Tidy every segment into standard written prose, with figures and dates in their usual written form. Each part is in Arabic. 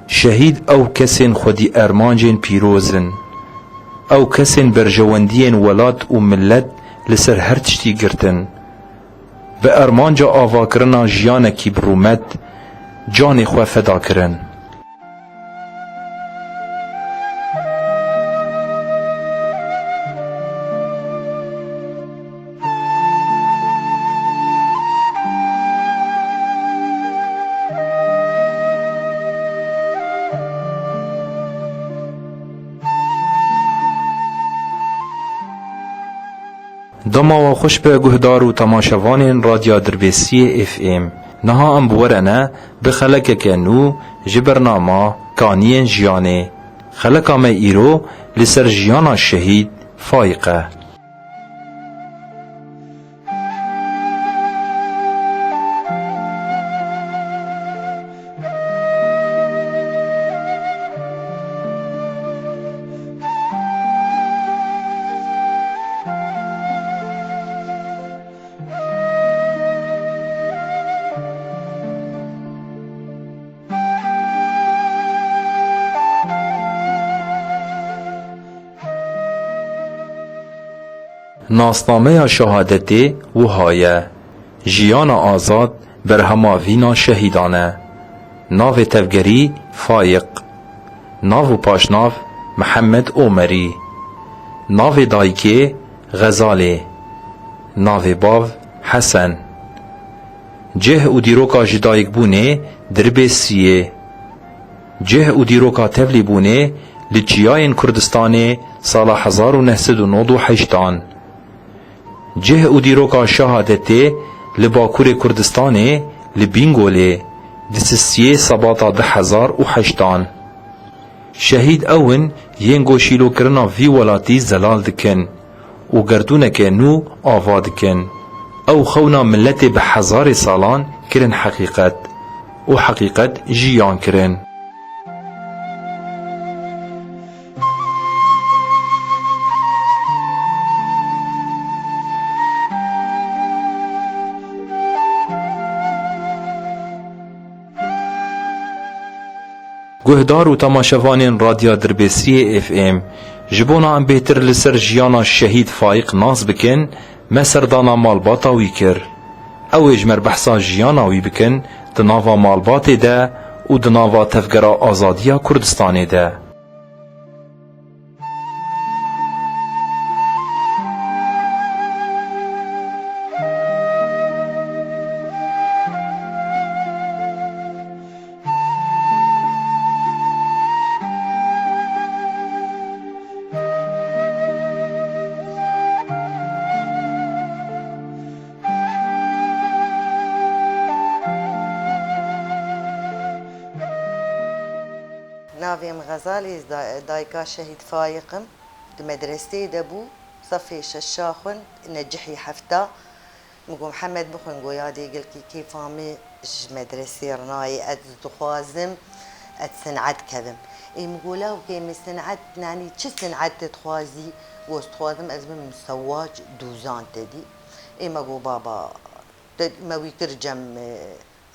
شهید او کسین خودی ارمانجین پیروزن، او کسین برجواندین ولات و ملت لسر هر تشتی گرتن، به ارمانجا آواکرنا جیانکی برومت جان خو فدا کرن. دما و خوش به گهدار و تماشاوان رادیو دربیسی اف ام نها ام بورنه به خلک کنو جبرنامه کانین جیانه خلکا می ایرو لسر جیانا شهید فایقه. ناسنامه شهادتی وهایه جیان آزاد بر هماوینا شهیدانه. ناو تفگری فایق، ناو پاشناو محمد عمری، ناو دایکه غزاله، ناو باو حسن. جه او دیروکا جدایک بونه دربیسیه، جه او دیروکا تفلی بونه لچیاین کردستان سال 1998. جه او دیروکا شهادته لباکور کردستان لبینگوله دسسیه سباتا 2008. شهید اون ینگو شیلو کرنا وی ولاتی زلال دکن و گردونک نو آوا دکن او خونا ملت به 1000 سالان کرن حقیقت و حقیقت جیان کرن. گهدار و تماشاوان رادیو دربیسی اف ام جبونا ام بهتر لسر جیانا شهید فایق ناز بکن مسردانا مالباتا وی کر او اجمر بحثا جیانا وی بکن دناوا مالبات ده و دناوا تفگرا آزادیا کردستان ده. ناویم غزالی دایکا شهید فایقم د مدرسه دبو صفي ششاخن نجحي حفتا مقو محمد بخون قويا دي قلكي كيف عمي مدرسه رناي اد تخوازم اد سنعد كذم اي مقولاو كي من سنعد يعني تش سنعد تخوازي وستخوازم ازم مسواج دوزان تدي اي مقو بابا ما ويترجم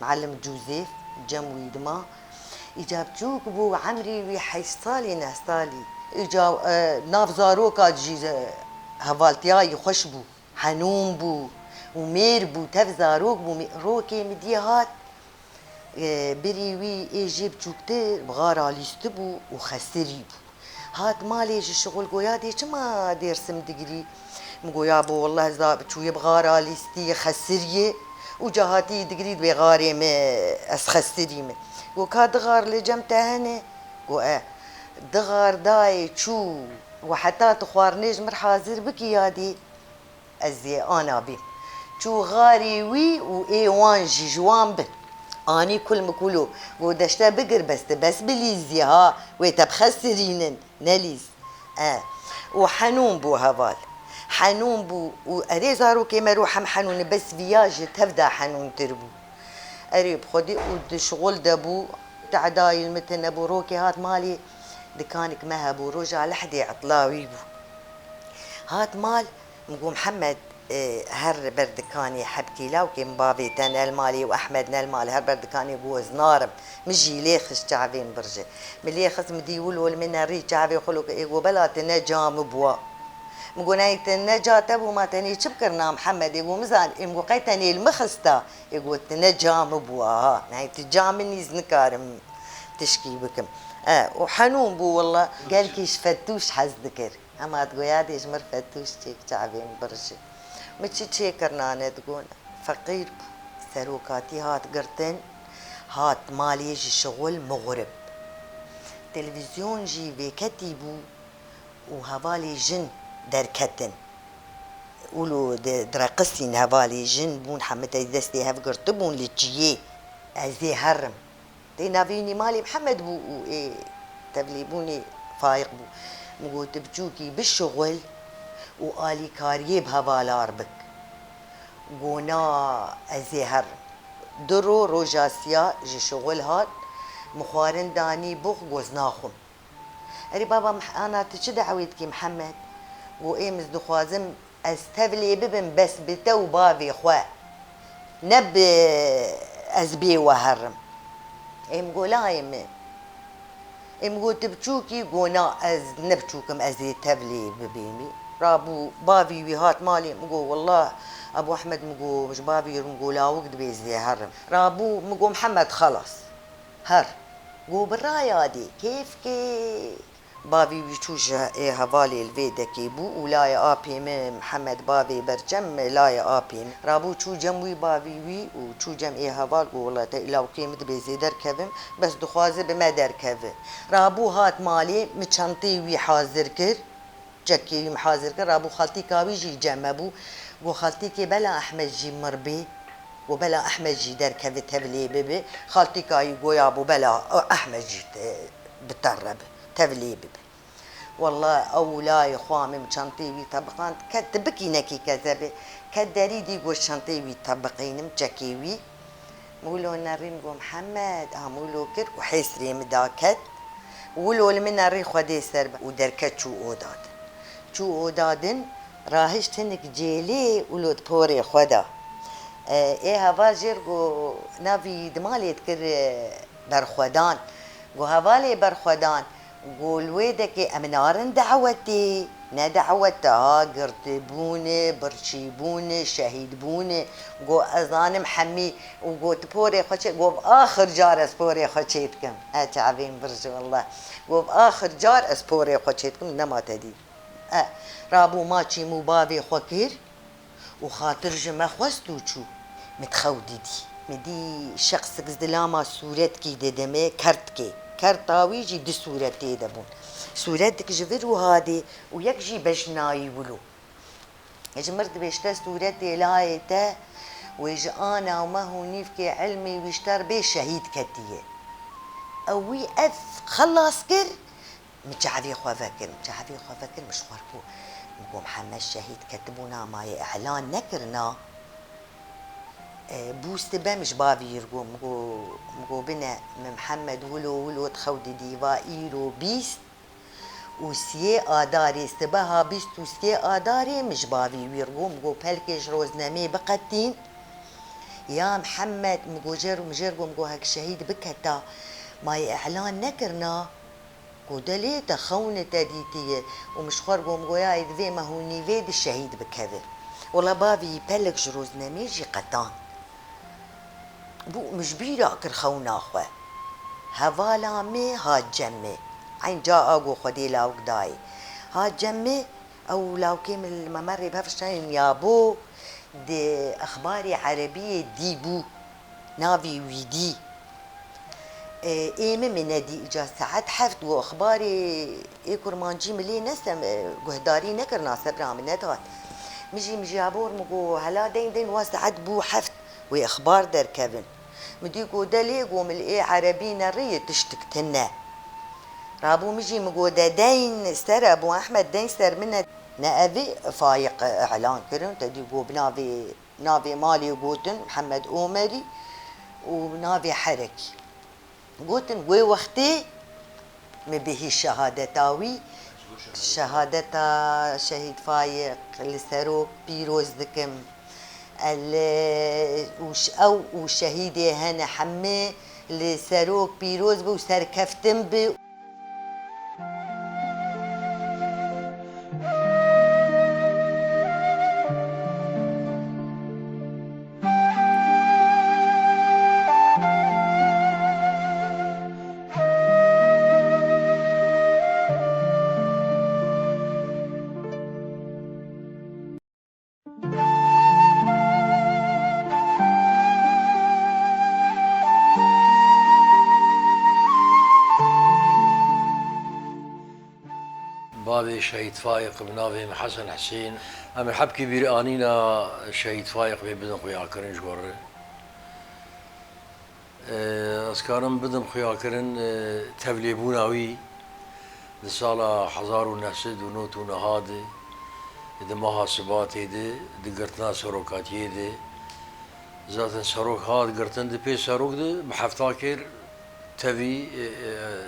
معلم جوزيف جم ويدما إجاب جوك بو عمري ويحيصالي نهستالي إجاب ناف زاروكا جي هفالتياي خوش بو حنون بو ومير بو تف زاروك بو روكي مديهات بريوي إيجيب جوكتر بغارا ليستبو وخسري بو هات ماليش الشغل قويا دي چما ديرسم دقري مقويا بو والله زاب شوي بغارا ليستي خسريه وجهاتي دقريد بغاري ما أسخستري من وكا دغار لجمتها هنا دغار داي تشو وحتى تخوارنيج مر حاضر بكي يادي أزي أنا بي شو غاري وي وإيوان جي جوان بن أني كل مكولو ودشتا بقر بس بليزي ها ويتبخسرين نليز وحنون بو هفال حنون بو وأريزارو كيما روحم حنون بس فياج تفدا حنون تربو أريب خدي ودشغل دبو تعداي المتن أبو روكي هات مالي دكانك مهبو رجع لحدي عطلاوي بو هات مال مقو محمد هر بردكاني حبكي لو كم بابي تنال مالي واحمد نال مالي هر بردكاني بوز نارم مجي ليخش تعبين برجه مليخس مديول والمن ري تعبي خلوك ايغو بلا تنجام بوا مقول تنجا تبو ما تني شبكرنا محمد يقول مزال يقول قيتني المخستا يقول تنجام بوا ناي تجامني زنكارم تشكي بكم وحنون بو والله قال كيش فتوش حز ذكر اما تقول يا ديش مر فتوش تيك تعبين برجه متشي تشيكرنا تقول فقير سروكاتي هات قرتن هات مالي يجي شغل مغرب تلفزيون جي بكتي بو وهوالي جن دركتن قولوا درقسين هوالي جن بون حمتي دستي هف قرتبون لتجيه ازي هرم تنافيني مالي محمد بو ايه تبليبوني فايق بو مقول تبجوكي بالشغل وآلي كاريه بهوالار بك قونا ازيهر درو روجاسيا جي شغل هاد مخوارن داني بوخ قوزناخم اري بابا انا تشد عويدكي محمد وايه مزدخوازم استفلي ببن بس بتو بابي خوا نب ازبي وهرم مقولا يمين مقول تبچوكي قونا از نبچوكم ازي تفلي ببيمي رابو بابي ويهات مالي مقول والله ابو احمد مقول مش بابي مقول لا وقت بيزي هرم رابو مقول محمد خلص هر قو بالرايا دي كيف بابي بيشوج هوالي الفيدا كيبو ولا ابي من محمد بابي برجم لا ابي رابو شو جموي بابي وي وشو جم هوال والله لو كيمت بيزي دركبم بس دخوازه بما دركبه رابو هات مالي متشنطي وي حاضر كر جكي محاضر كر رابو خالتي كاوي جي جمبو قو خالتي كي بلا احمد جي مربي وبلا احمد جي دركبه تبلي ببي خالتي كاي قو يا ابو بلا احمد جي بترب تبلي ببي والله اولاي خوامي مشانتي وي طبقان كتبكي نكي كذبه كدريدي قو شانتي وي طبقين مجكيوي مولو نرين قو محمد مولو كر وحيسري مداكت ولو من ري خدي سرب ودركت شو اوداد شو اودادن راهش تنك جيلي ولو تبوري خدا ايه هوا جرقو نافي دمالي تكر برخدان قو هوالي برخدان قول ويدك امنارن دعوتي ندعوتها قرتبوني برشيبوني شهيدبوني قو اذان محمي وقو تبوري خشي قو باخر جار اسبوري خشيتكم اتعبين برج والله قو باخر جار اسبوري خشيتكم نما تدي رابو ماشي مبابي خكير وخاطر جما خوستو شو متخوددي مدي شخص زلاما صورتكي ددمه كرتكي كرتاوي جي دي صورتي دبون صورتك جفرو هادي ويكجي بجناي ولو يجي مرد بيشتا صورتي لايته ويجي انا وما هو نيفكي علمي ويشتر بي شهيد كتيه اوي اف خلص كر متشعبي خوا فكر مش خوركو نقول محمد شهيد كتبونا ماي اعلان نكرنا بوست مش بابي يرقو مقو بنا من محمد ولو تخودي ديوا ايرو بيست وسيه آداري استباها بيست وسيه آداري مش بابي ويرقو مقو بلكش روزنامي بقتين يا محمد مقو جرقو مقو هاك شهيد بكتا ماي اعلان نكرنا قودلي تخونة ديتي ومش خرجوا مقويا يدفي ما هو نيفيد الشهيد بكذا والله بابي يبلغ جروز نميجي قطان بو مش بيراكر خونا اخوة هوالا مي هاد جمي عين جاء اقو خدي لاوك داي هاد جمي او لو كيم الممر بهفشتين يابو دي أخباري عربية دي بو نافي ويدي إيمي من دي إجا ساعات حفت وأخباري إيه كرمانجي ملي نسم قهداري نكر ناسب رامي ندهات مجي عبور مقو هلا دين واسعد بو حفت وإخبار در كevin مديقو دليقو من إيه عربي نرية تشتكتنا رابو مجي مقو دين سر أبو أحمد دين سر منا نأبي فايق إعلان كرن تديقو نافي مالي قوتن محمد أومري ونافي حركي قوتن وي وقتي مبهي الشهادتاوي شهادتا شهيد فايق لسروك بيروز دكم او وشهيدي هنا حمي لسروك بيروز بو سر كفتم بي بابي شهيد فايق بنافي حسن حسين أم حب كبير آنينا شهيد فايق بدن خويا كرن جور أسكارم بدن خويا كرن تبليبوناوي لسالة حزار ونسد ونوت ونهاد إذا ما حسبات إذا دقرتنا سروكات يده ذات سروك هاد قرتن دي بي سروك ده محفتاكر تبي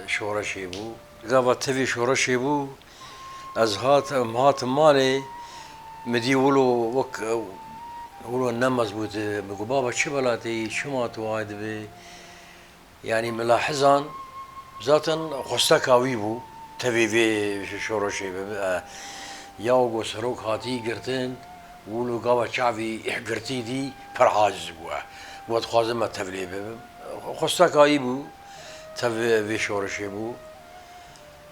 شورا شيبو قابا تبي شورا شيبو از هات مالي مدي ولو النمز بود بقول بابا شو بلاتي شو ما توعد بي يعني ملاحظا ذاتا خستكاوي بو تبي في شورشي ياوغو سروك هاتي قرتن ولو قابا شعبي احقرتي دي فرحاز بوا بود خوازم تبلي بي خستكاوي بو تبي في شورشي بو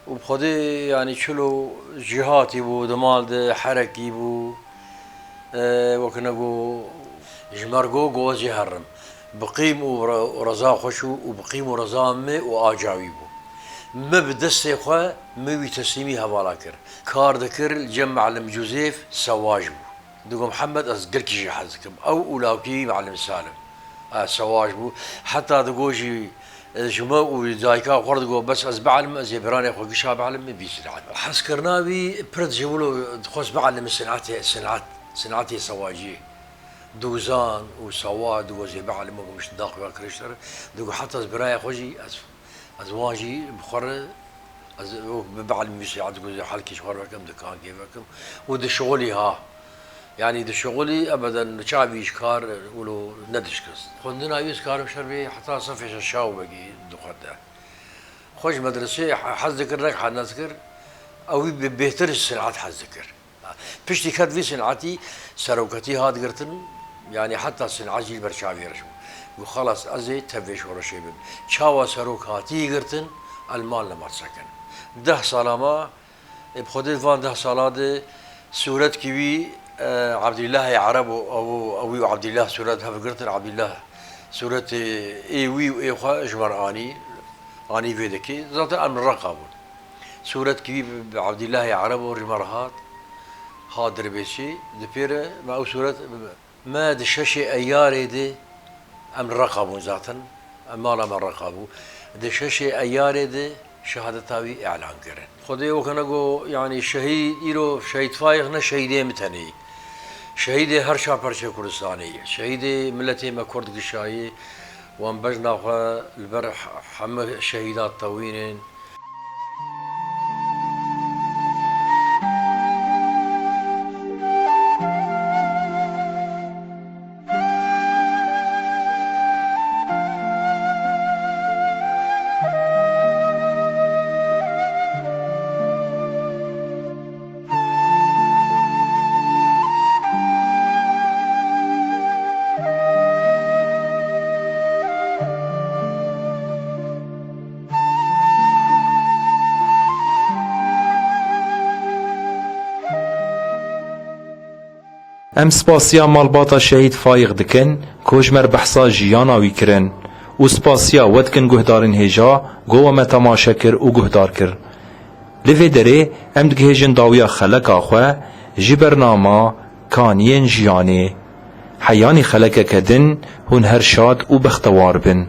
وبخدي يعني شلو جهاتي بو دمال ده حركي بو وكنقو جمرقو قوزي هرم بقيم ورزا خشو وبقيم ورزا مي وآجاوي بو ما بدستي خوا ما بتسليمي هوالاكر كار ذكر الجم معلم جوزيف سواج بو دقو محمد أزقلكي جي حزكم أو أولاوكي معلم سالم سواج بو حتى دقوجي جمع ودايكا قرد جو بس از بعلم از يبراني خو قشا بعلم بيصير عاد حسكرناوي برد جولو خوش بعلم صناعتي سواجي دوزان وسواد دوزي بعلم مش داخل كريشتر دو حتى از براي خوجي از واجي بخر از بعلم بيصير عاد جو حالكي شهر كم دكان كيفكم ود شغلي ها يعني ده شغلي ابدا شعبي اشكار ولو ندشكس خندنا يس كارم شربي حتى صفي الشاو بقي دخده خوش مدرسه حذكر لك حنذكر او بهتر الصناعات حذكر بشتي كد في صناعتي سروكتي هاد قرتن يعني حتى صناعتي البرشاوي رشو وخلاص ازي تفيش ورا شيء شاوا سروكاتي قرتن المال لما سكن 10 سالما بخدي فان 10 سالات سورة كيوي عبد الله عرب او عبد الله سورة هفقرت عبد الله سورة ايوي وايخا اجمر اني فيدكي ذات امر رقابون سورة كيف عبد الله عرب ورمرهات هادر بشي دبيره ما سورة ما دششي اياري دي امر رقابون ذاتا ما لما رقابو دششي اياري دي شهادتاوي اعلان كرن خدي وكنقو يعني شهيد ايرو شهيد فايق نه شهيدي متني شهيد هر شاپرچه كردستاني شهيد ملتي ما كرد قشاي وان بجنا البرح حم شهيدات طويلين ام سپاسیا مالباتا شهید فایق دکن کوجمر بحثا جیانا وی کرن و سپاسیا ودکن گهدارن هجا گو ما تماشا کر و گهدار کر لوی دره ام دگهجن داویا خلق آخوا جبرناما کانین جیانه حیانی خلق کدن هون هر شاد و بختوار بن